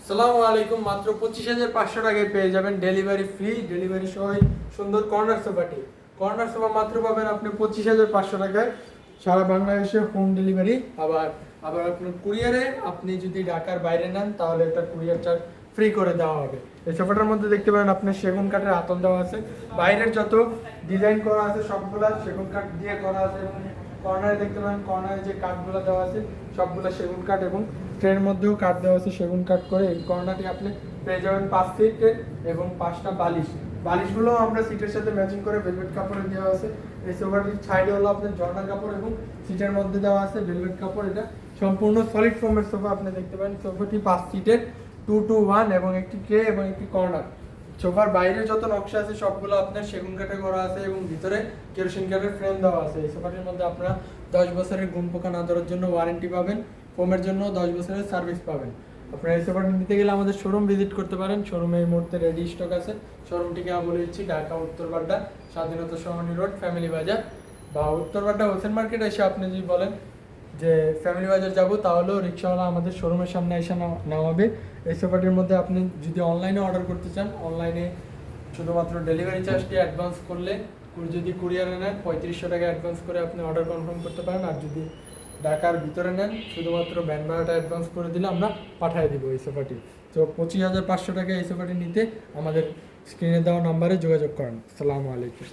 সালামু আলাইকুম। মাত্র 25,500 টাকায় পেয়ে যাবেন ডেলিভারি ফ্রি, ডেলিভারি সহ সুন্দর কর্নার সোফাটি। কর্নার সোফা মাত্র পাবেন আপনি 25,500 টাকায়, সারা বাংলাদেশে হোম ডেলিভারি। আবার আবার আপনার কুরিয়ারে আপনি যদি ঢাকার বাইরে নেন তাহলে এটা কুরিয়ার চার্জ ফ্রি করে দেওয়া হবে। এই সোফাটার মধ্যে দেখতে পারেন আপনার সেগুন কাঠের হাতল দেওয়া আছে, বাইরের যত ডিজাইন করা আছে সবগুলা সেগুন কাঠ দিয়ে করা আছে, এবং কর্নারে দেখতে পারেন কর্নারে যে কাঠগুলো দেওয়া আছে সবগুলো সেগুন কাঠ, এবং ট্রের মধ্যেও কাঠ দেওয়া আছে সেগুন কাঠ করে। এই কর্নারটি আপনি পেয়ে যাবেন 5 সিটের এবং 5টা বালিশগুলো আমরা সিটের সাথে ম্যাচিং করে ভেলভেট কাপড়ে দেওয়া আছে। এই সোফাটির সাইডে হলো আপনার ঝর্ণা কাপড় এবং সিটের মধ্যে দেওয়া আছে ভেলভেট কাপড়। এটা সম্পূর্ণ সলিড ফোমের সোফা। আপনি দেখতে পারেন সোফাটি 5 সিটের 2-2-1 এবং একটি ট্রে এবং একটি কর্নার। সোফার বাইরে যত নকশা আছে সবগুলো আপনার সেগুন কাঠে করা আছে এবং ভিতরে কেরোসিন কাঠের ফ্রেম দেওয়া আছে। এই সোফাটির মধ্যে আপনারা 10 বছরের গুণ পোকা না ধরার জন্য ওয়ারেন্টি পাবেন, ফোমের জন্য 10 বছরের সার্ভিস পাবেন। আপনারা এই সোফাটি নিতে গেলে আমাদের শোরুম ভিজিট করতে পারেন। শোরুমে এই মুহূর্তে রেডি স্টক আছে। শোরুমটিকে আমি বলে দিচ্ছি, ঢাকা উত্তরবাড্ডা স্বাধীনতা সমানি রোড, ফ্যামিলি বাজার, বা উত্তরবাড্ডা হোসেন মার্কেট এসে আপনি যদি বলেন যে ফ্যামিলি বাজার যাব, তাহলেও রিক্সাওয়ালা আমাদের শোরুমের সামনে এসে নামাবে। এই সোফাটির মধ্যে আপনি যদি অনলাইনে অর্ডার করতে চান, অনলাইনে শুধুমাত্র ডেলিভারি চার্জটি অ্যাডভান্স করলে, যদি কুরিয়ারে নেন 3500 টাকা অ্যাডভান্স করে আপনি অর্ডার কনফার্ম করতে পারেন। আর যদি ঢাকার ভিতরে নেন শুধুমাত্র ভ্যান ভাড়াটা অ্যাডভান্স করে দিলে আমরা পাঠিয়ে দিব এই সোফাটি। তো 25,500 টাকা এই সোফাটি নিতে আমাদের স্ক্রিনে দেওয়া নাম্বারে যোগাযোগ করেন। আসসালামু আলাইকুম।